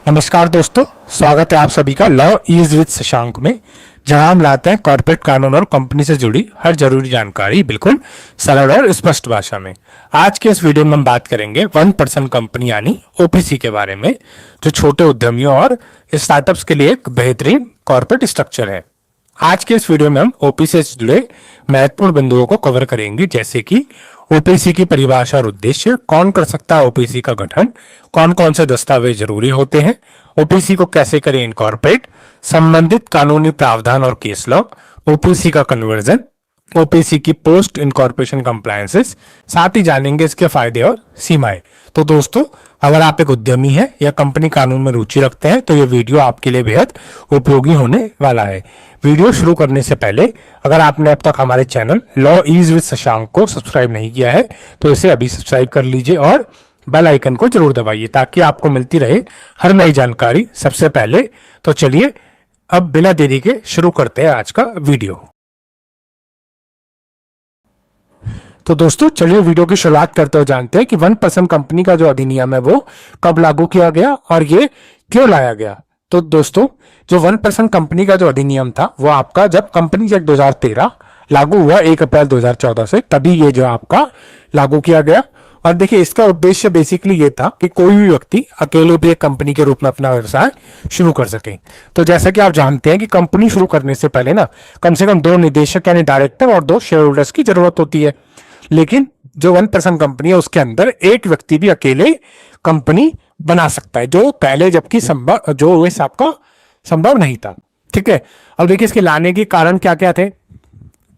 नमस्कार दोस्तों, स्वागत है आप सभी का लॉ इज विद शशांक में, जहां हम लाते हैं कॉर्पोरेट कानून और कंपनी से जुड़ी हर जरूरी जानकारी बिल्कुल सरल और स्पष्ट भाषा में। आज के इस वीडियो में हम बात करेंगे 1% कंपनी यानी ओपीसी के बारे में, जो छोटे उद्यमियों और स्टार्टअप्स के लिए एक बेहतरीन कॉर्पोरेट स्ट्रक्चर है। आज के इस वीडियो में हम ओपीसी से जुड़े महत्वपूर्ण बिंदुओं को कवर करेंगे, जैसे कि ओपीसी की परिभाषा और उद्देश्य, कौन कर सकता है ओपीसी का गठन, कौन कौन से दस्तावेज जरूरी होते हैं, ओपीसी को कैसे करें इनकॉर्पोरेट, संबंधित कानूनी प्रावधान और केस लॉ, ओपीसी का कन्वर्जन, ओपीसी की पोस्ट इनकॉर्पोरेशन कंप्लायंसेस, साथ ही जानेंगे इसके फायदे और सीमाएं। तो दोस्तों, अगर आप एक उद्यमी हैं या कंपनी कानून में रुचि रखते हैं तो ये वीडियो आपके लिए बेहद उपयोगी होने वाला है। वीडियो शुरू करने से पहले अगर आपने अब तक हमारे channel law is with Shashank को सब्सक्राइब नहीं किया है तो इसे अभी सब्सक्राइब कर लीजिए और बेल आइकन को जरूर दबाइए ताकि आपको मिलती रहे हर नई जानकारी सबसे पहले। तो चलिए अब बिना देरी के शुरू करते हैं आज का वीडियो। तो दोस्तों, चलिए वीडियो की शुरुआत करते हुए जानते हैं कि 1% कंपनी का जो अधिनियम है वो कब लागू किया गया और ये क्यों लाया गया। तो दोस्तों, जो 1% कंपनी का जो अधिनियम था वो आपका जब कंपनी एक्ट 2013 लागू हुआ 1 अप्रैल 2014 से, तभी ये जो आपका लागू किया गया। और देखिए, इसका उद्देश्य बेसिकली ये था कि कोई भी व्यक्ति अकेले भी एक कंपनी के रूप में अपना व्यवसाय शुरू कर सके। तो जैसा कि आप जानते हैं कि कंपनी शुरू करने से पहले ना कम से कम 2 निदेशक यानी डायरेक्टर और 2 शेयर होल्डर्स की जरूरत होती है, लेकिन जो 1% कंपनी है उसके अंदर एक व्यक्ति भी अकेले कंपनी बना सकता है, जो पहले जबकि आपका संभव नहीं था। ठीक है, अब देखिए इसके लाने के कारण क्या क्या थे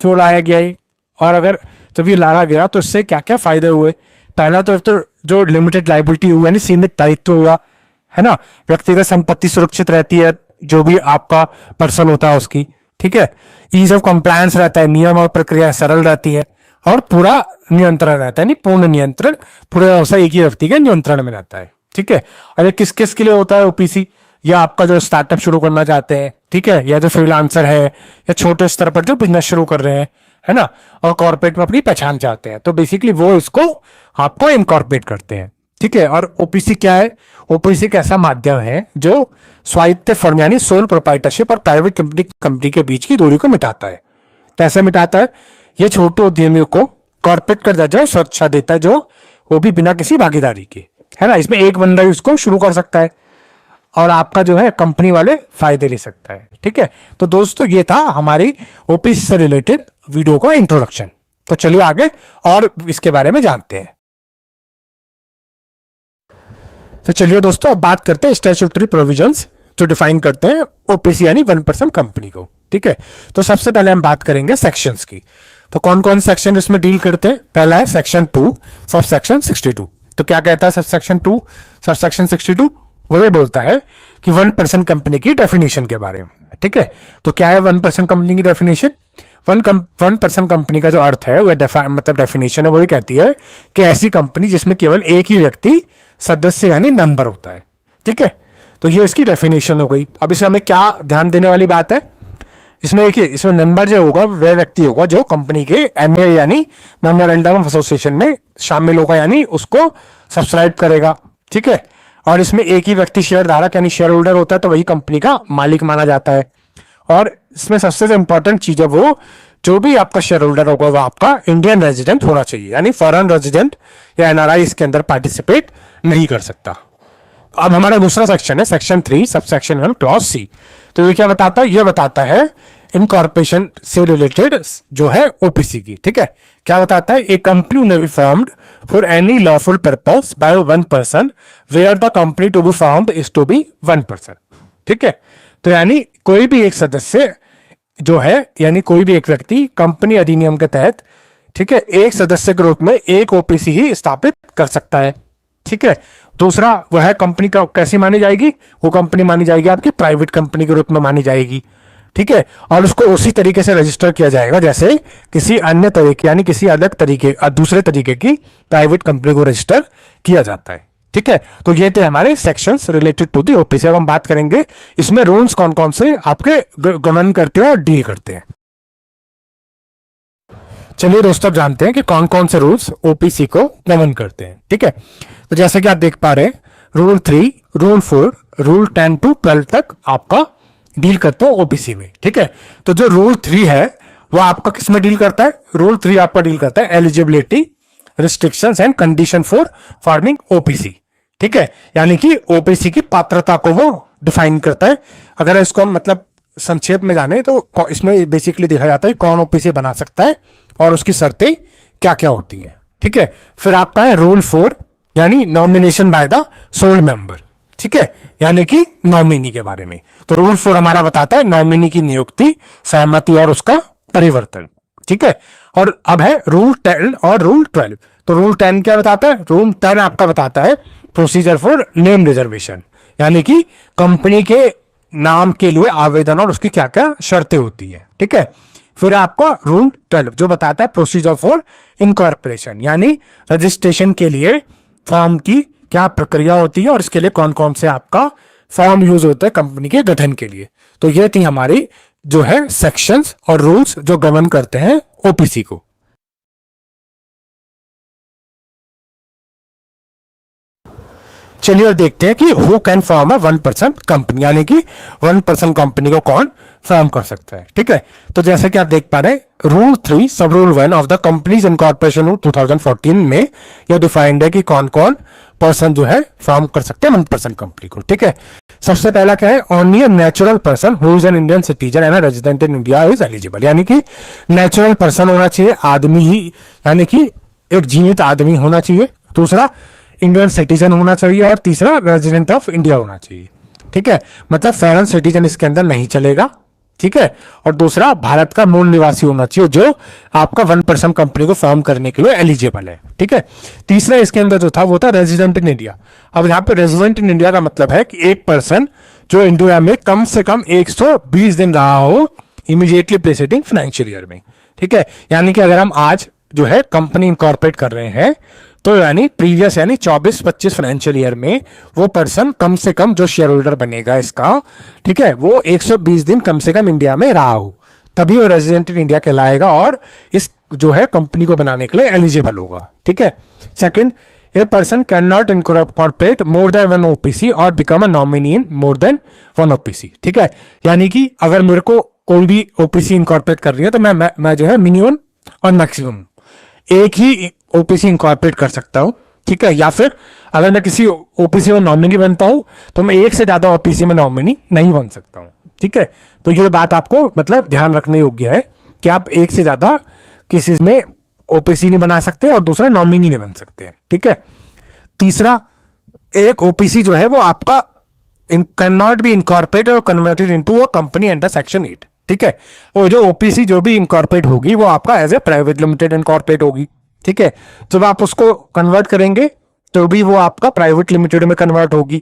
जो लाया गया है, और अगर जब ये लाया गया तो इससे क्या क्या फायदे हुए। पहला तो जो लिमिटेड लाइबिलिटी हुआ यानी सीमित दायित्व हुआ, है ना, व्यक्तिगत संपत्ति सुरक्षित रहती है जो भी आपका पर्सन होता है उसकी। ठीक है, ईज ऑफ कंप्लायंस रहता है, नियम और प्रक्रिया सरल रहती है और पूरा नियंत्रण रहता है, नहीं पूर्ण नियंत्रण, पूरा व्यवसाय एक ही व्यक्ति के नियंत्रण में रहता है। ठीक है, और किस किस के लिए होता है ओपीसी, या आपका जो स्टार्टअप शुरू करना चाहते हैं, ठीक है, या जो फ्रीलांसर है या छोटे स्तर पर जो बिजनेस शुरू कर रहे हैं, है ना, और कॉर्पोरेट में अपनी पहचान चाहते हैं, तो बेसिकली वो इसको आपको इनकॉर्पोरेट करते हैं। ठीक है, और ओपीसी क्या है? ओपीसी एक ऐसा माध्यम है जो स्वायत्त फर्म यानी सोल प्रोप्राइटरशिप और प्राइवेट कंपनी के बीच की दूरी को मिटाता है। कैसे मिटाता है? ये छोटे उद्यमियों को कॉर्पोरेट कर देता है, सुरक्षा देता है, जो वो भी बिना किसी भागीदारी के, है ना। इसमें एक बंदा इसको शुरू कर सकता है और आपका जो है कंपनी वाले फायदे ले सकता है। ठीक है, तो दोस्तों ये था हमारी ओपीसी से रिलेटेड वीडियो का इंट्रोडक्शन। तो चलिए आगे और इसके बारे में जानते हैं। तो चलिए दोस्तों, अब बात करते हैं स्टैट्यूटरी प्रोविजंस जो डिफाइन करते हैं ओपीसी यानी 1% कंपनी को। ठीक है, तो सबसे पहले हम बात करेंगे सेक्शंस की। तो कौन कौन सेक्शन इसमें डील करते हैं? पहला है सेक्शन 2 सब सेक्शन 62। तो क्या कहता है सब सेक्शन 2 सब सेक्शन 62? वो ये बोलता है कि 1% कंपनी की डेफिनेशन के बारे में। ठीक है, तो क्या है 1% कंपनी की डेफिनेशन? 1% कंपनी का जो अर्थ है वह मतलब डेफिनेशन है, वो ये कहती है कि ऐसी कंपनी जिसमें केवल एक ही व्यक्ति सदस्य यानी मेंबर होता है। ठीक है, तो ये इसकी डेफिनेशन हो गई। अब इसमें हमें क्या ध्यान देने वाली बात है? इसमें देखिए, इसमें मेंबर जो होगा वह व्यक्ति होगा जो कंपनी के एमए यानी मेमोरेंडम ऑफ एसोसिएशन में शामिल होगा, यानी उसको सब्सक्राइब करेगा। ठीक है, और इसमें एक ही व्यक्ति शेयर धारक यानी शेयर होल्डर होता है, तो वही कंपनी का मालिक माना जाता है। और इसमें सबसे इंपॉर्टेंट चीज है वो जो भी आपका शेयर होल्डर होगा वो आपका इंडियन रेजिडेंट होना चाहिए, यानी फॉरेन रेजिडेंट या एनआरआई इसके अंदर पार्टिसिपेट नहीं कर सकता। अब हमारा दूसरा सेक्शन है section 3 sub section 1 clause C. तो ये क्या बताता है? ये बताता है इनकॉर्पोरेशन से रिलेटेड जो है ओपीसी की। ठीक है, क्या बताता है? A company may be formed for any lawful purpose by 1% where the company to be formed is to be 1%। ठीक है, तो यानी कोई भी एक सदस्य जो है, यानी कोई भी एक व्यक्ति कंपनी अधिनियम के तहत, ठीक है, एक सदस्य के रूप में एक ओपीसी ही स्थापित कर सकता है। ठीक है, दूसरा वह है कंपनी का कैसी मानी जाएगी? वो कंपनी मानी जाएगी आपकी प्राइवेट कंपनी के रूप में मानी जाएगी। ठीक है, और उसको उसी तरीके से रजिस्टर किया जाएगा जैसे किसी अन्य तरीके यानी किसी अलग तरीके दूसरे तरीके की प्राइवेट कंपनी को रजिस्टर किया जाता है। ठीक है, तो ये थे हमारे sections related to the OPC. अब हम बात करेंगे इसमें रूल्स कौन कौन से आपके गवर्न करते हैं और डील करते हैं। चलिए दोस्तों, अब जानते हैं कि कौन कौन से रूल्स ओपीसी को गवर्न करते हैं। ठीक है, तो जैसे कि आप देख पा रहे हैं रूल 3, रूल 4, रूल 10 to 12 तक आपका डील करते हो ओपीसी में, ठीक है। तो जो रूल 3 है वो आपका किस में डील करता है? रूल 3 आपका डील करता है eligibility, restrictions and condition for forming OPC, ठीक है। यानी कि ओपीसी की पात्रता को वो डिफाइन करता है। अगर इसको हम मतलब संक्षेप में जाने तो इसमें बेसिकली देखा जाता है कौन ओपीसी बना सकता है और उसकी शर्तें क्या क्या होती है, ठीक है। फिर आपका है रूल 4 यानी nomination by the sole member, ठीक है, यानी कि नॉमिनी के बारे में। तो रूल 4 हमारा बताता है नॉमिनी की नियुक्ति, सहमति और उसका परिवर्तन, ठीक है। और अब है रूल 10 और रूल 12। तो रूल 10 क्या बताता है? रूल 10 आपका बताता है प्रोसीजर फॉर नेम रिजर्वेशन, यानी कि कंपनी के नाम के लिए आवेदन और उसकी क्या क्या शर्तें होती है, ठीक है। फिर आपका रूल 12 जो बताता है प्रोसीजर फॉर इनकॉर्पोरेशन, यानी रजिस्ट्रेशन के लिए फॉर्म की क्या प्रक्रिया होती है और इसके लिए कौन कौन से आपका फॉर्म यूज होता है कंपनी के गठन के लिए। तो ये थी हमारी जो है सेक्शंस और रूल्स जो गवर्न करते हैं ओपीसी को। चलिए और देखते हैं कि who can form a 1% company, यानी कि 1% कंपनी को कौन फॉर्म कर सकता है, ठीक है। तो जैसे कि आप देख पा रहे हैं रूल 3 सब rule 1 of the companies incorporation rule 2014 में यह डिफाइंड है कि कौन कौन पर्सन जो है फॉर्म कर सकते हैं 1% कंपनी को, ठीक है। सबसे पहला क्या है? Only a natural person who is an Indian citizen and resident in India is eligible, यानी कि नेचुरल पर्सन होना चाहिए, आदमी ही, यानी कि एक जीवित आदमी होना चाहिए। दूसरा इंडियन सिटीजन होना चाहिए और तीसरा रेजिडेंट ऑफ इंडिया होना चाहिए, ठीक है। मतलब फॉरेन सिटीजन इसके अंदर नहीं चलेगा, ठीक है। और दूसरा भारत का मूल निवासी होना चाहिए जो आपका 1% कंपनी को फॉर्म करने के लिए एलिजिबल है, ठीक है। तीसरा इसके अंदर जो था वो था रेजिडेंट इन इंडिया। अब यहाँ पे रेजिडेंट इन इंडिया का मतलब है कि एक पर्सन जो इंडिया में कम से कम 120 दिन रहा हो इमीडिएटली प्रीसीडिंग फाइनेंशियल ईयर में, ठीक है। यानी कि अगर हम आज जो है कंपनी इनकॉर्पोरेट कर रहे हैं तो यानी प्रीवियस यानी 24-25 फाइनेंशियल ईयर में वो पर्सन कम से कम जो शेयर होल्डर बनेगा इसका, ठीक है, वो 120 दिन कम से कम इंडिया में रहा हो, तभी वो रेजिडेंट इन इंडिया कहलाएगा और इस जो है कंपनी को बनाने के लिए एलिजिबल होगा, ठीक है। Second, a person can not incorporate more than 1 OPC और become a nominee in more than 1 OPC, ठीक है। यानी कि अगर मेरे को कोई भी ओपीसी इनकॉर्पोरेट कर रही है तो मैं जो है मिनिमम और मैक्सिमम एक ही ओपीसी इनकॉर्पोरेट कर सकता हूं, ठीक है। या फिर अगर मैं किसी ओपीसी में नॉमिनी बनता हूं तो मैं एक से ज्यादा ओपीसी में नॉमिनी नहीं बन सकता हूं, ठीक है। तो ये बात आपको मतलब ध्यान रखने योग्य है कि आप एक से ज्यादा किसी में ओपीसी नहीं बना सकते और दूसरा नॉमिनी नहीं बन सकते, ठीक है। तीसरा, एक ओपीसी जो है वो आपका कैन नॉट बी इनकॉर्पोरेटेड और converted into a company under section 8, ठीक है। और जो ओपीसी जो भी इनकॉर्पोरेट होगी वो आपका as a private limited incorporate होगी, ठीक है। जब आप उसको कन्वर्ट करेंगे तो भी वो आपका प्राइवेट लिमिटेड में कन्वर्ट होगी,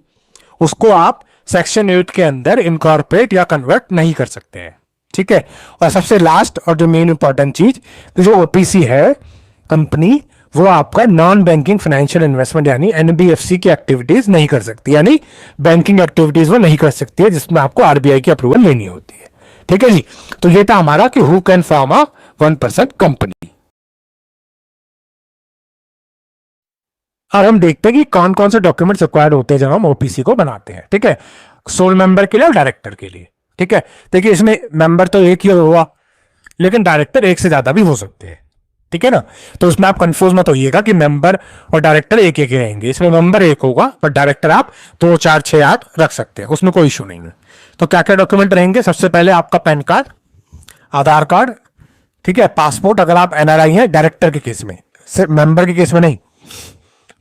उसको आप सेक्शन 8 के अंदर इनकॉर्पोरेट या कन्वर्ट नहीं कर सकते हैं, ठीक है। और सबसे लास्ट और जो मेन इंपॉर्टेंट चीज, जो ओपीसी है कंपनी, वो आपका नॉन बैंकिंग फाइनेंशियल इन्वेस्टमेंट यानी एनबीएफसी की एक्टिविटीज नहीं कर सकती, यानी बैंकिंग एक्टिविटीज वो नहीं कर सकती है जिसमें आपको आरबीआई की अप्रूवल लेनी होती है, ठीक है जी। तो ये था हमारा कि who can form a 1% company. और हम देखते हैं कि कौन कौन से डॉक्यूमेंट्स रिक्वायर्ड होते हैं जब हम ओपीसी को बनाते हैं, ठीक है। सोल मेंबर के लिए और डायरेक्टर के लिए, ठीक है। देखिए इसमें मेंबर तो एक ही हुआ लेकिन डायरेक्टर एक से ज्यादा भी हो सकते हैं, ठीक है ना। तो उसमें आप कंफ्यूज मत होइएगा कि मेंबर और डायरेक्टर एक एक रहेंगे, इसमें मेंबर एक होगा पर डायरेक्टर आप 2, 4, 6, 8 रख सकते हैं, उसमें कोई इशू नहीं है। तो क्या क्या डॉक्यूमेंट रहेंगे? सबसे पहले आपका पैन कार्ड, आधार कार्ड, ठीक है, पासपोर्ट अगर आप एनआरआई हैं डायरेक्टर के केस में, सिर्फ मेंबर के केस में नहीं,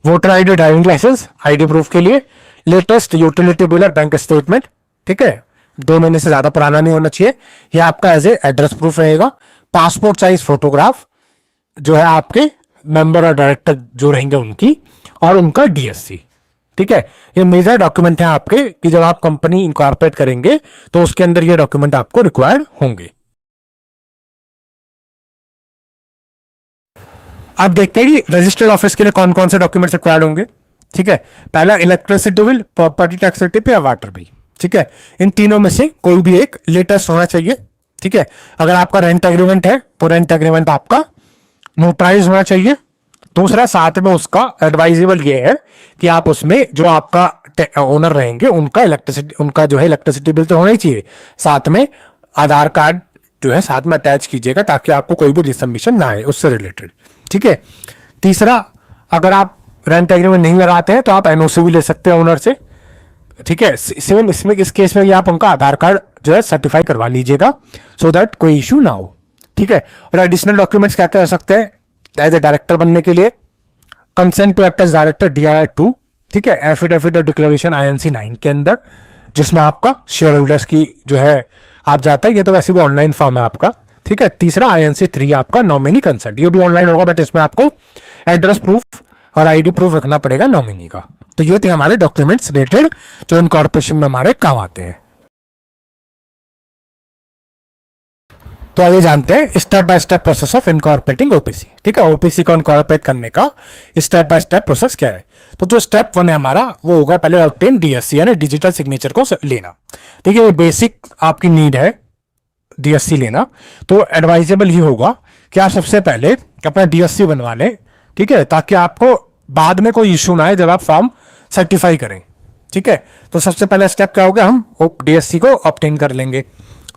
voter ID, driving licence, ID proof के लिए, लेटेस्ट यूटिलिटी बिल और बैंक स्टेटमेंट, ठीक है, 2 महीने से ज्यादा पुराना नहीं होना चाहिए। यह आपका एज ए एड्रेस प्रूफ रहेगा। पासपोर्ट साइज फोटोग्राफ जो है आपके मेंबर और डायरेक्टर जो रहेंगे उनकी, और उनका डीएससी, ठीक है। ये मेजर डॉक्यूमेंट है आपके कि जब आप कंपनी इनकॉर्पोरेट करेंगे तो उसके अंदर ये डॉक्यूमेंट आपको रिक्वायर्ड होंगे। आप देखते हैं कि रजिस्टर्ड ऑफिस के लिए कौन कौन से डॉक्यूमेंट्स रिक्वायर्ड होंगे, ठीक है। पहला electricity bill, property tax certificate या वाटर बिल, ठीक है। इन तीनों में से कोई भी एक लेटेस्ट होना चाहिए, ठीक है। अगर आपका रेंट एग्रीमेंट है तो रेंट एग्रीमेंट आपका नोटराइज होना चाहिए। दूसरा, साथ में उसका एडवाइजेबल ये है कि आप उसमें जो आपका ओनर रहेंगे उनका इलेक्ट्रिसिटी, उनका जो है इलेक्ट्रिसिटी बिल तो होना ही चाहिए, साथ में आधार कार्ड जो है साथ में अटैच कीजिएगा ताकि आपको कोई भी रिसबमिशन ना आए उससे रिलेटेड। ठीक है। तीसरा, अगर आप रेंट एग्रीमेंट नहीं लगाते हैं तो आप एनओसी भी ले सकते हैं ओनर से। ठीक है। सेम इसमें इस केस में आप उनका आधार कार्ड जो है सर्टिफाई करवा लीजिएगा सो दैट कोई इश्यू ना हो। ठीक है। और एडिशनल डॉक्यूमेंट्स क्या क्या हो सकते हैं एज ए डायरेक्टर बनने के लिए? Consent to act as director DIR 2, ठीक है, एफिडेविट और डिक्लेरेशन INC 9 के अंदर, जिसमें आपका शेयर होल्डर्स की जो है आप जाता है, ये तो वैसे भी ऑनलाइन फॉर्म है आपका। ठीक है। तीसरा INC 3 आपका नॉमिनी कंसेंट, ये भी ऑनलाइन होगा बट इसमें आपको एड्रेस प्रूफ और ID प्रूफ रखना पड़ेगा नॉमिनी का। तो ये थे हमारे डॉक्यूमेंट्स रिलेटेड जो इनकॉर्पोरेशन में हमारे काम आते हैं। तो आइए जानते हैं step by step process of incorporating OPC. ठीक है। ओपीसी को इनकॉर्पोरेट करने का स्टेप बाय स्टेप प्रोसेस क्या है? तो जो स्टेप 1 है हमारा वो होगा पहले ऑब्टेन DSC यानी डिजिटल सिग्नेचर को लेना। ठीक है। ये बेसिक आपकी नीड है DSC लेना। तो एडवाइजेबल ही होगा कि आप सबसे पहले अपना DSC बनवा लें। ठीक है। ताकि आपको बाद में कोई इशू ना आए जब आप फॉर्म सर्टिफाई करें। ठीक है। तो सबसे पहला स्टेप क्या होगा, हम DSC को ऑब्टेन कर लेंगे।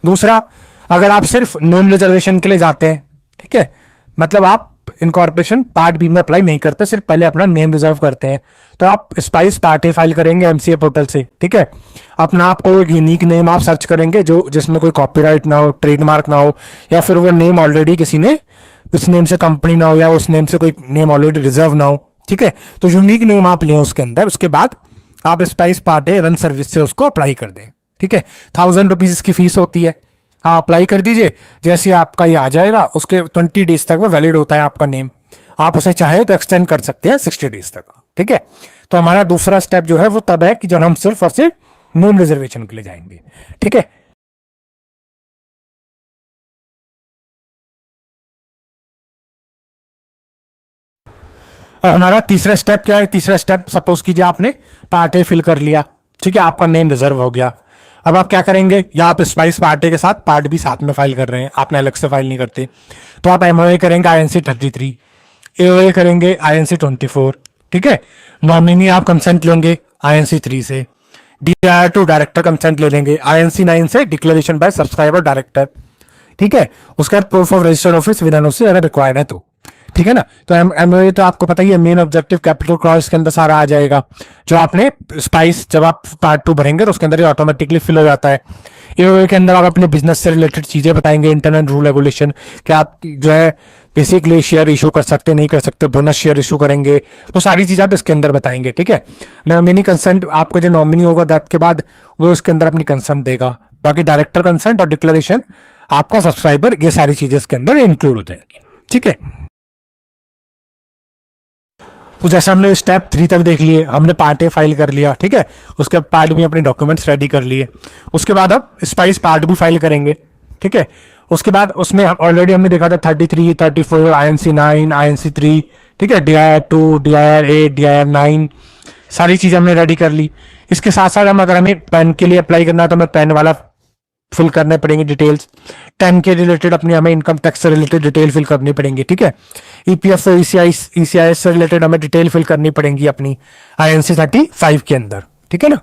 दूसरा, अगर आप सिर्फ नेम रिजर्वेशन के लिए जाते हैं, ठीक है, मतलब आप इनकॉर्पोरेशन पार्ट बी में अप्लाई नहीं करते, सिर्फ पहले अपना नेम रिजर्व करते हैं, तो आप स्पाइस पार्ट ए फाइल करेंगे MCA पोर्टल से। ठीक है। अपना आपको एक यूनिक नेम आप सर्च करेंगे जो जिसमें कोई कॉपीराइट ना हो, ट्रेडमार्क ना हो, या फिर वो नेम ऑलरेडी किसी ने उस नेम से कंपनी ना हो या उस नेम से कोई नेम ऑलरेडी रिजर्व ना हो। ठीक है। तो यूनिक नेम आप लें उसके अंदर। उसके बाद आप spice part A run service से उसको अप्लाई कर दें। ठीक है। 1000 रुपीज इसकी फीस होती है। हाँ, अप्लाई कर दीजिए। जैसे आपका ये आ जाएगा उसके 20 डेज तक वो वैलिड होता है आपका नेम। आप उसे चाहे तो एक्सटेंड कर सकते हैं 60 डेज तक। ठीक है। तो हमारा दूसरा स्टेप जो है वो तब है कि जब हम सिर्फ और सिर्फ नेम रिजर्वेशन के लिए जाएंगे। ठीक है। और हमारा तीसरा स्टेप क्या है? तीसरा स्टेप, सपोज कीजिए आपने पार्ट ए फिल कर लिया। ठीक है। आपका नेम रिजर्व हो गया। अब आप क्या करेंगे, या आप स्पाइस पार्ट ए के साथ पार्ट बी साथ में फाइल कर रहे हैं, आपने अलग से फाइल नहीं करते, तो आप MOA करेंगे INC 33, AOA करेंगे INC 24। ठीक है। नॉमिनी आप कंसेंट लेंगे INC 3 से। DIR 2 डायरेक्टर कंसेंट ले लेंगे INC 9 से, डिक्लेरेशन बाय सब्सक्राइबर डायरेक्टर। ठीक है। उसके बाद proof of registered office with NOC अगर रिक्वायर्ड है तो। ठीक है ना। तो MOA तो आपको पता ही है, मेन ऑब्जेक्टिव कैपिटल क्लॉज के अंदर सारा आ जाएगा जो आपने स्पाइस जब आप पार्ट 2 भरेंगे तो उसके अंदर ये ऑटोमेटिकली फिल हो जाता है। AOA के अंदर आप अपने बिजनेस से रिलेटेड चीजें बताएंगे, इंटरनल रूल रेगुलेशन, कि आप जो है बेसिकली शेयर इशू कर सकते नहीं कर सकते, बोनस शेयर इशू करेंगे, तो सारी चीजें आप इसके अंदर बताएंगे। ठीक है। नॉमिनी कंसेंट, आपका जो नॉमिनी होगा दैट के बाद वो उसके अंदर अपनी कंसेंट देगा। बाकी डायरेक्टर कंसेंट और डिक्लेरेशन, आपका सब्सक्राइबर, ये सारी चीजें इसके अंदर इंक्लूड हो जाएगी। ठीक है। तो जैसे हमने स्टेप 3 तक देख लिए, हमने पार्ट ए फाइल कर लिया। ठीक है। उसके बाद पार्ट बी अपने डॉक्यूमेंट्स रेडी कर लिए। उसके बाद अब स्पाइस पार्ट बी फाइल करेंगे। ठीक है। उसके बाद उसमें ऑलरेडी हमने देखा था 33, 34, INC 9, INC 3, ठीक है, DIR 2, DIR 8, DIR 9, सारी चीजें हमने रेडी कर ली। इसके साथ साथ हम अगर हमें पैन के लिए अप्लाई करना है तो हमें पैन वाला फिल करने पड़ेंगे डिटेल्स। 10 के रिलेटेड अपनी हमें इनकम टैक्स से रिलेटेड डिटेल फिल करनी पड़ेंगी। ठीक है। EPF ECIS से रिलेटेड हमें डिटेल फिल करनी पड़ेंगी अपनी INC 35 के अंदर। ठीक है ना।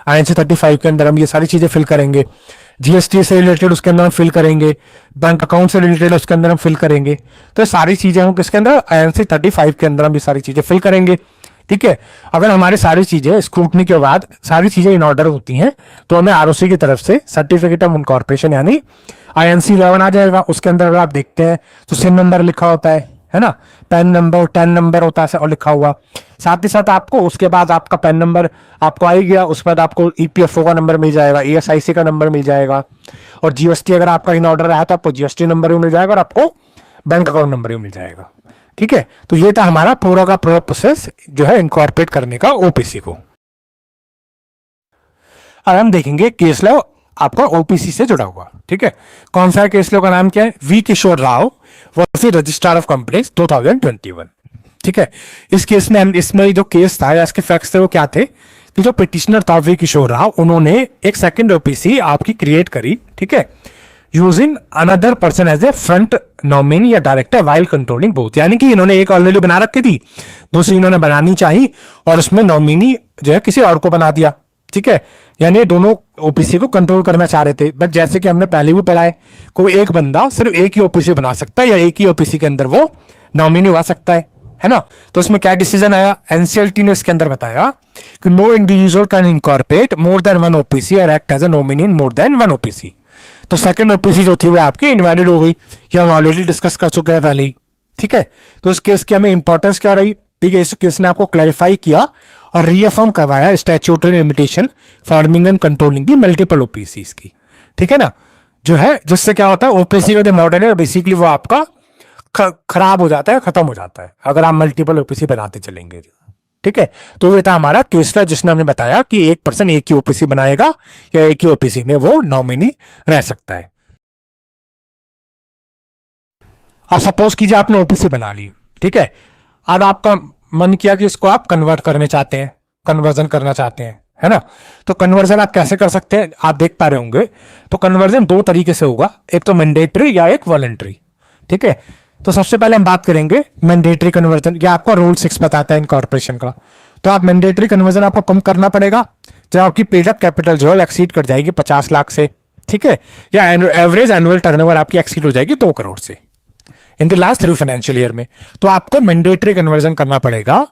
INC 35 के अंदर हम ये सारी चीजें फिल करेंगे। GST से रिलेटेड उसके अंदर हम फिल करेंगे। बैंक अकाउंट से रिलेटेड उसके अंदर हम फिल करेंगे। तो सारी चीजें हम किसके अंदर, INC 35 के अंदर हम ये सारी चीजें फिल करेंगे। ठीक है। अगर हमारी सारी चीजें स्क्रूटनी के बाद सारी चीजें इन ऑर्डर होती हैं तो हमें ROC की तरफ से सर्टिफिकेट ऑफ इनकॉर्पोरेशन यानी INC 11 आ जाएगा। उसके अंदर अगर आप देखते हैं तो सिम नंबर लिखा होता है ना, पैन नंबर, 10 नंबर होता है और लिखा हुआ। साथ ही साथ आपको उसके बाद आपका पैन नंबर आपको आ गया, उसके बाद आपको EPFO का नंबर मिल जाएगा, ESIC का नंबर मिल जाएगा, और GST अगर आपका इन ऑर्डर आया तो आपको GST नंबर भी मिल जाएगा और आपको बैंक अकाउंट नंबर भी मिल जाएगा। ठीक है। तो ये था हमारा पूरा का पूरा प्रोसेस जो है इनकॉर्पोरेट करने का OPC को। अब हम देखेंगे केस लॉ आपका OPC से जुड़ा हुआ। ठीक है। कौन सा केस लॉ का नाम क्या है? V Kishore Rao versus registrar of companies 2021। ठीक है। इस केस में इसमें जो केस था या इसके फैक्ट्स थे वो क्या थे कि जो पिटिशनर था V किशोर राव, उन्होंने एक सेकंड OPC आपकी क्रिएट करी। ठीक है। Using another person as a front nominee या डायरेक्टर वाइल कंट्रोलिंग बोथ। यानी कि इन्होंने एक ऑलरेडी बना रखी थी, दूसरी इन्होंने बनानी चाहिए और उसमें नॉमिनी जो है किसी और को बना दिया। ठीक है, यानी दोनों ओपीसी को कंट्रोल करना चाह रहे थे। बट जैसे कि हमने पहले भी पढ़ा है, कोई एक बंदा सिर्फ एक ही ओपीसी बना सकता है या एक ही ओपीसी के अंदर वो नॉमिनी हुआ सकता है ना। तो उसमें क्या डिसीजन आया, एनसीएलटी ने इसके अंदर बताया कि no individual can incorporate more than one OPC और act as a nominee in more than one OPC. तो सेकंड ओपीसी जो थी वो आपकी इनवैलिड हो गई, ये हम ऑलरेडी डिस्कस कर चुके हैं पहले ही। ठीक है, तो इस केस की हमें इंपॉर्टेंस क्या रही, ठीक है, इस केस ने आपको क्लैरिफाई किया और रीअफर्म करवाया statutory limitation forming and controlling की मल्टीपल ओपीसीज की। ठीक है ना, जो है जिससे क्या होता है, ओपीसी का जो मॉडल है बेसिकली वो आपका खराब हो जाता है, खत्म हो जाता है अगर आप मल्टीपल ओपीसी बनाते चलेंगे। ठीक है, तो ये था हमारा केसला जिसने हमने बताया कि एक पर्सन एक ही ओपीसी बनाएगा या एक ही ओपीसी में वो नॉमिनी रह सकता है। अब सपोज कीजिए आपने ओपीसी बना ली, ठीक है, अब आपका मन किया कि इसको आप कन्वर्ट करने चाहते हैं, कन्वर्जन करना चाहते हैं, है ना। तो कन्वर्जन आप कैसे कर सकते हैं, आप देख पा रहे होंगे। तो कन्वर्जन दो तरीके से होगा, एक तो मैंडेटरी या एक वॉलंटरी। ठीक है, तो सबसे पहले हम बात करेंगे मैंडेटरी कन्वर्जन। ये आपका रूल 6 बताता है इनकॉर्पोरेशन का। तो आप मैंडेटरी कन्वर्जन आपको कम करना पड़ेगा जब आपकी पेड अप कैपिटल जो है एक्सीड कर जाएगी 50 लाख से। ठीक है, या एवरेज एनुअल टर्नओवर आपकी एक्सीड हो जाएगी 2 करोड़ से in the last 3 financial year में। तो आपको मैंडेटरी कन्वर्जन करना पड़ेगा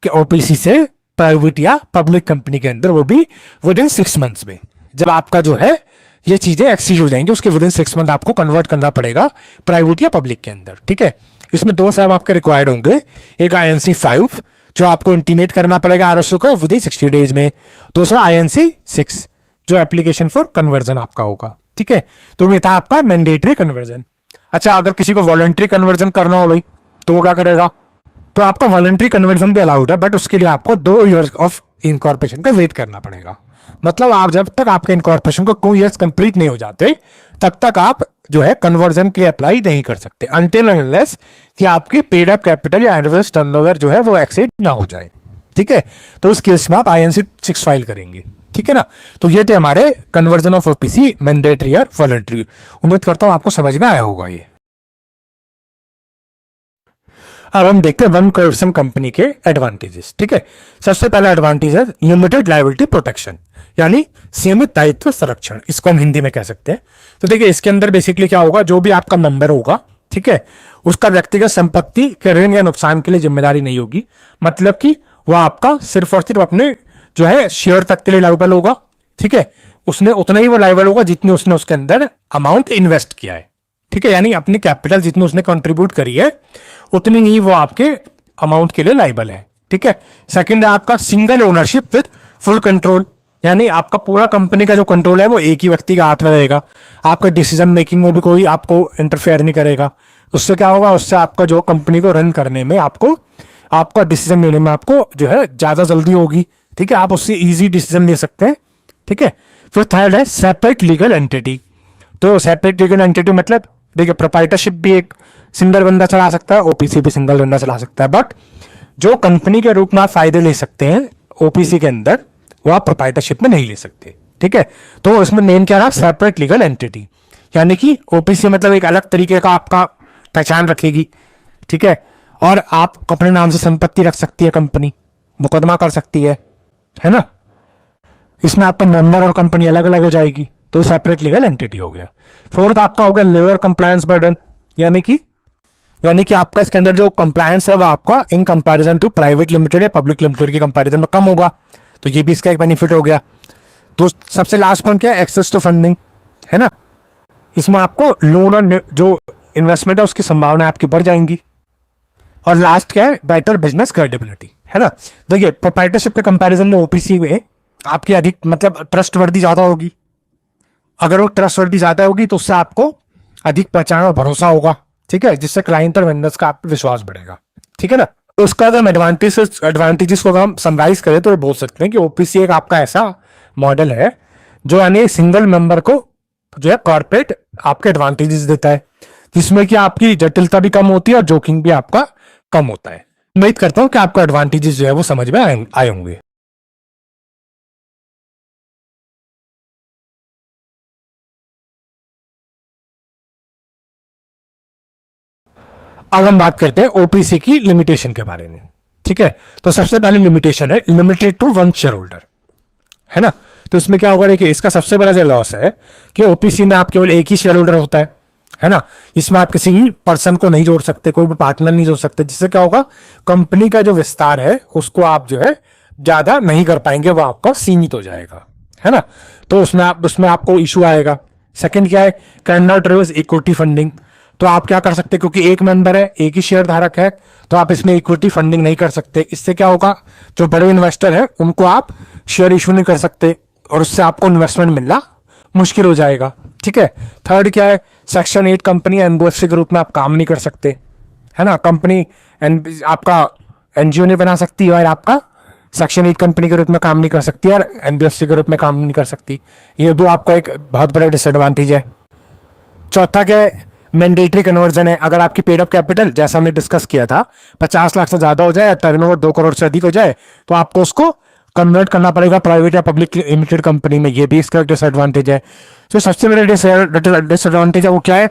कि ओपीसी से प्राइवेट या पब्लिक कंपनी के अंदर, वो भी विद इन 6 मंथ्स में। जब आपका जो है ये चीजें एक्सीड हो जाएंगी उसके विद इन 6 मंथ आपको कन्वर्ट करना पड़ेगा प्राइवेट या पब्लिक के अंदर। ठीक है, इसमें 2 साहब आपके रिक्वायर्ड होंगे, एक INC 5 जो आपको इंटीमेट करना पड़ेगा RSO को विद इन 60 डेज में, दूसरा INC 6 जो एप्लीकेशन फॉर कन्वर्जन आपका होगा। ठीक है, तो ये था आपका मैंडेटरी कन्वर्जन। अच्छा, अगर किसी को वॉलंटरी कन्वर्जन करना हो भाई तो वो क्या करेगा, तो आपका वॉलंटरी कन्वर्जन भी अलाउड है, बट उसके लिए आपको 2 ईयर्स ऑफ इनकॉर्पोरेशन का वेट करना पड़ेगा। मतलब आप जब तक आपके इनकॉर्पोरेशन को 2 ईयर्स कंप्लीट नहीं हो जाते तब तक आप जो है कन्वर्जन के अप्लाई नहीं कर सकते, अनटिल अनलेस कि आपकी पेड अप कैपिटल या एनुअल टर्नओवर जो है वो एक्सीड ना हो जाए। ठीक है, तो उस केस में आप INC 6 फाइल करेंगे। ठीक है ना, तो ये थे हमारे कन्वर्जन ऑफ ओपीसी, मैंडेटरी और वॉलंटरी। उम्मीद करता हूं आपको समझ में आया होगा ये। अब हम देखते हैं वन पर्सन कंपनी के एडवांटेजेस। ठीक है, सबसे पहला एडवांटेज है लिमिटेड लायबिलिटी प्रोटेक्शन, यानी सीमित दायित्व संरक्षण, इसको हम हिंदी में कह सकते हैं। तो देखिए इसके अंदर बेसिकली क्या होगा, जो भी आपका मेंबर होगा, ठीक है, उसका व्यक्तिगत संपत्ति के ऋण या नुकसान के लिए जिम्मेदारी नहीं होगी। मतलब कि वह आपका सिर्फ और सिर्फ अपने जो है शेयर तक के लिए लायबल होगा। ठीक है, उसने उतना ही वो लायबल होगा जितने उसने उसके अंदर अमाउंट इन्वेस्ट किया है। ठीक है, यानी अपनी कैपिटल जितनी उसने कंट्रीब्यूट करी है उतनी ही वो आपके अमाउंट के लिए लायबल है। ठीक है, सेकंड है आपका single ownership with full control, यानी आपका पूरा कंपनी का जो कंट्रोल है वो एक ही व्यक्ति के हाथ में रहेगा। आपका डिसीजन मेकिंग में भी कोई आपको इंटरफेयर नहीं करेगा। उससे क्या होगा, उससे आपका जो कंपनी को रन करने में आपको, आपका डिसीजन लेने में आपको जो है ज्यादा जल्दी होगी। ठीक है, आप उससे इजी डिसीजन ले सकते हैं। ठीक है, फिर थर्ड है सेपरेट लीगल एंटिटी। तो सेपरेट लीगल एंटिटी मतलब देखिए प्रोप्राइटरशिप भी एक सिंगल बंदा चला सकता है, ओपीसी भी सिंगल बंदा चला सकता है, बट जो कंपनी के रूप में आप फायदे ले सकते हैं ओपीसी के अंदर वो आप प्रोप्राइटरशिप में नहीं ले सकते। ठीक है, तो इसमें मेन क्या रहा, सेपरेट लीगल एंटिटी, यानी कि ओपीसी मतलब एक अलग तरीके का आपका पहचान रखेगी। ठीक है, और आप अपने नाम से संपत्ति रख सकती है कंपनी, मुकदमा कर सकती है ना। इसमें आपका मेंबर और कंपनी अलग अलग हो जाएगी, तो सेपरेट लीगल एंटिटी हो गया। फोर्थ आपका हो गया लेबर कंप्लायंस बर्डन, यानी कि आपका इसके अंदर जो कंप्लायंस है वो आपका in comparison to private limited या पब्लिक लिमिटेड के कंपैरिजन में कम होगा, तो ये भी इसका एक बेनिफिट हो गया। तो सबसे लास्ट पॉइंट क्या है, एक्सेस टू फंडिंग, है ना। इसमें आपको लोन और जो इन्वेस्टमेंट है उसकी संभावना आपकी बढ़ जाएंगी। और लास्ट क्या है, बेटर बिजनेस क्रेडिबिलिटी, है ना। देखिए प्रोप्राइटरशिप के कंपैरिजन में ओपीसी में आपकी अधिक मतलब ट्रस्टवर्दी ज्यादा होगी। अगर वो ट्रस्टवर्दी ज्यादा होगी तो उससे आपको अधिक पहचान और भरोसा होगा। ठीक है, जिससे क्लाइंट और वेंडर्स का आप विश्वास बढ़ेगा। ठीक है ना, तो उसका अगर हम एडवांटेजेस को हम समराइज करें तो ये बोल सकते हैं कि ओपीसी एक आपका ऐसा मॉडल है जो यानी सिंगल मेंबर को जो है कॉर्पोरेट आपके एडवांटेजेस देता है, जिसमें कि आपकी जटिलता भी कम होती है और जोखिम भी आपका कम होता है। उम्मीद करता हूं कि आपको एडवांटेजेस जो है वो समझ में आए होंगे। अब हम बात करते हैं ओपीसी की लिमिटेशन के बारे में। ठीक है, तो सबसे पहले लिमिटेशन है limited to one shareholder, है ना। तो इसमें क्या होगा, देखिए इसका सबसे बड़ा जो लॉस है कि ओपीसी में आप केवल एक ही शेयर होल्डर होता है ना। इसमें आप किसी पर्सन को नहीं जोड़ सकते, कोई भी पार्टनर नहीं जोड़ सकते, जिससे क्या होगा, कंपनी का जो विस्तार है उसको आप जो है ज्यादा नहीं कर पाएंगे, वो आपका सीमित हो जाएगा, है ना। तो उसमें आपको इशू आएगा। सेकंड क्या है, cannot raise equity funding. तो आप क्या कर सकते, क्योंकि एक मेंबर है, एक ही शेयर धारक है, तो आप इसमें इक्विटी फंडिंग नहीं कर सकते। इससे क्या होगा, जो बड़े इन्वेस्टर है उनको आप शेयर इशू नहीं कर सकते और उससे आपको इन्वेस्टमेंट मिलना मुश्किल हो जाएगा। ठीक है। थर्ड क्या है, सेक्शन 8 कंपनी एनबीएफसी के रूप में आप काम नहीं कर सकते, है ना। कंपनी आपका एनजीओ नहीं बना सकती और आपका सेक्शन 8 कंपनी के रूप में काम नहीं कर सकती और एनबीएफसी के रूप में काम नहीं कर सकती। ये भी आपका एक बहुत बड़ा डिसएडवांटेज है। चौथा क्या है, मैंडेटरी कन्वर्जन है। अगर आपकी पेड अप कैपिटल, जैसा हमने डिस्कस किया था, 50 लाख से ज्यादा हो जाए, टर्नओवर 2 करोड़ से अधिक हो जाए, तो आपको उसको कन्वर्ट करना पड़ेगा प्राइवेट या पब्लिक लिमिटेड कंपनी में। ये भी इसका डिसएडवांटेज है। तो सबसे बड़ा डिसएडवांटेज है वो क्या है,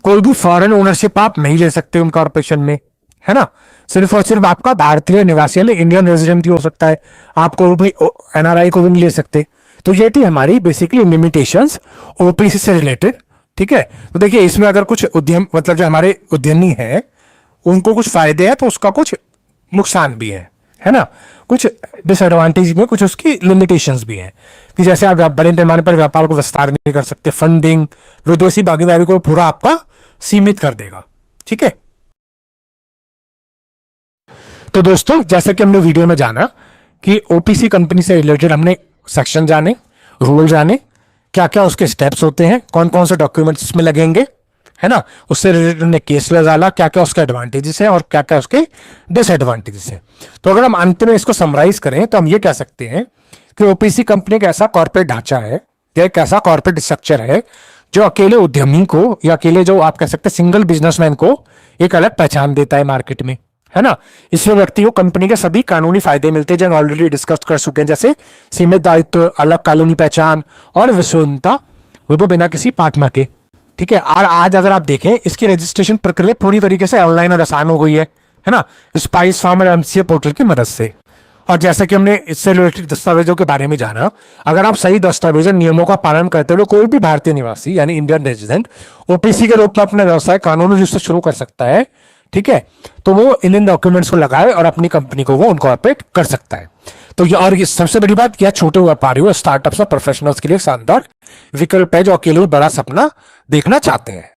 कोई भी फॉरेन ओनरशिप आप नहीं ले सकते उन कॉर्पोरेशन में, है ना। सिर्फ और सिर्फ आपका भारतीय निवासी यानी इंडियन रेजिडेंट ही हो सकता है, आपको भी एनआरआई को भी नहीं ले सकते। तो ये थी हमारी बेसिकली लिमिटेशंस ओपीसी से रिलेटेड। ठीक है। तो देखिए इसमें अगर कुछ उद्यम मतलब जो हमारे उद्यमी है उनको कुछ फायदे हैं तो उसका कुछ नुकसान भी है ना। कुछ डिसएडवांटेज में कुछ उसकी लिमिटेशंस भी हैं कि जैसे आप बड़े पैमाने पर व्यापार को विस्तार नहीं कर सकते, फंडिंग, विदेशी भागीदारी को पूरा आपका सीमित कर देगा। ठीक है। तो दोस्तों जैसे कि हमने वीडियो में जाना कि ओपीसी कंपनी से रिलेटेड हमने सेक्शन जाने, रूल जाने, क्या क्या उसके स्टेप्स होते हैं, कौन कौन से डॉक्यूमेंट्स इसमें लगेंगे, है ना। उससे रिलेटेड हमने केस डाला, क्या क्या उसके एडवांटेजेस हैं और क्या क्या उसके डिसएडवांटेजेस हैं। तो अगर हम अंत में इसको समराइज करें तो हम ये कह सकते हैं कि ओपीसी कंपनी एक ऐसा कॉर्पोरेट ढांचा है या एक ऐसा कॉर्पोरेट स्ट्रक्चर है जो अकेले उद्यमी को या अकेले जो आप कह सकते हैं सिंगल बिजनेसमैन को एक अलग पहचान देता है मार्केट में, है ना। इसमें व्यक्ति को कंपनी के सभी कानूनी फायदे मिलते हैं जो हम ऑलरेडी डिस्कस कर चुके हैं, जैसे सीमित दायित्व, अलग कानूनी पहचान और विश्वसनीयता, वो बिना किसी पार्टनर के। ठीक है। और आज अगर आप देखें इसकी रजिस्ट्रेशन प्रक्रिया पूरी तरीके से ऑनलाइन और आसान हो गई है ना, स्पाइस फार्म और एमसीए पोर्टल की मदद से। और जैसा कि हमने इससे रिलेटेड दस्तावेजों के बारे में जाना, अगर आप सही दस्तावेज नियमों का पालन करते हुए कोई भी भारतीय निवासी यानी इंडियन रेजिडेंट ओपीसी के रूप में अपना व्यवसाय कानूनी रूप से शुरू कर सकता है। ठीक है। तो वो इन डॉक्यूमेंट्स को लगाए और अपनी कंपनी को वो इनकॉर्पोरेट कर सकता है। तो ये और ये सबसे बड़ी बात, यह छोटे व्यापारियों, स्टार्टअप्स और प्रोफेशनल्स के लिए शानदार विकल्प है जो अकेले बड़ा सपना देखना चाहते हैं।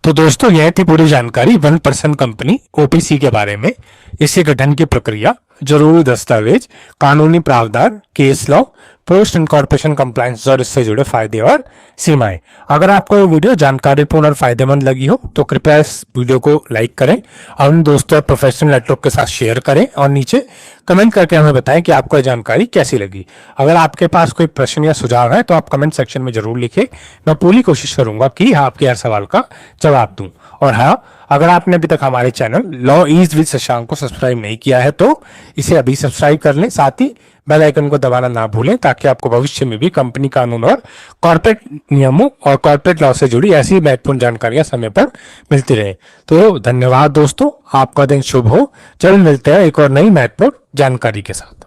तो दोस्तों यह थी पूरी जानकारी 1% कंपनी ओपीसी के बारे में, इसके गठन की प्रक्रिया, जरूरी दस्तावेज, कानूनी प्रावधान, case law, post incorporation compliance और इससे जुड़े फायदे और सीमाएं। अगर आपको ये वीडियो जानकारीपूर्ण और फायदेमंद लगी हो तो कृपया इस वीडियो को लाइक करें और अपने दोस्तों और प्रोफेशनल नेटवर्क के साथ शेयर करें और नीचे कमेंट करके हमें बताएं कि आपको ये जानकारी कैसी लगी। अगर आपके पास कोई प्रश्न या सुझाव है तो आप कमेंट सेक्शन में जरूर लिखें, मैं पूरी कोशिश करूंगा कि आपके हर सवाल का जवाब दूं। और हाँ, अगर आपने अभी तक हमारे channel law is with Shashank को सब्सक्राइब नहीं किया है तो इसे अभी सब्सक्राइब कर लें, साथ ही बेल आइकन को दबाना ना भूलें ताकि आपको भविष्य में भी कंपनी कानून और कॉर्पोरेट नियमों और कॉर्पोरेट लॉ से जुड़ी ऐसी महत्वपूर्ण जानकारियां समय पर मिलती रहे। तो धन्यवाद दोस्तों, आपका दिन शुभ हो। चल मिलते हैं एक और नई महत्वपूर्ण जानकारी के साथ।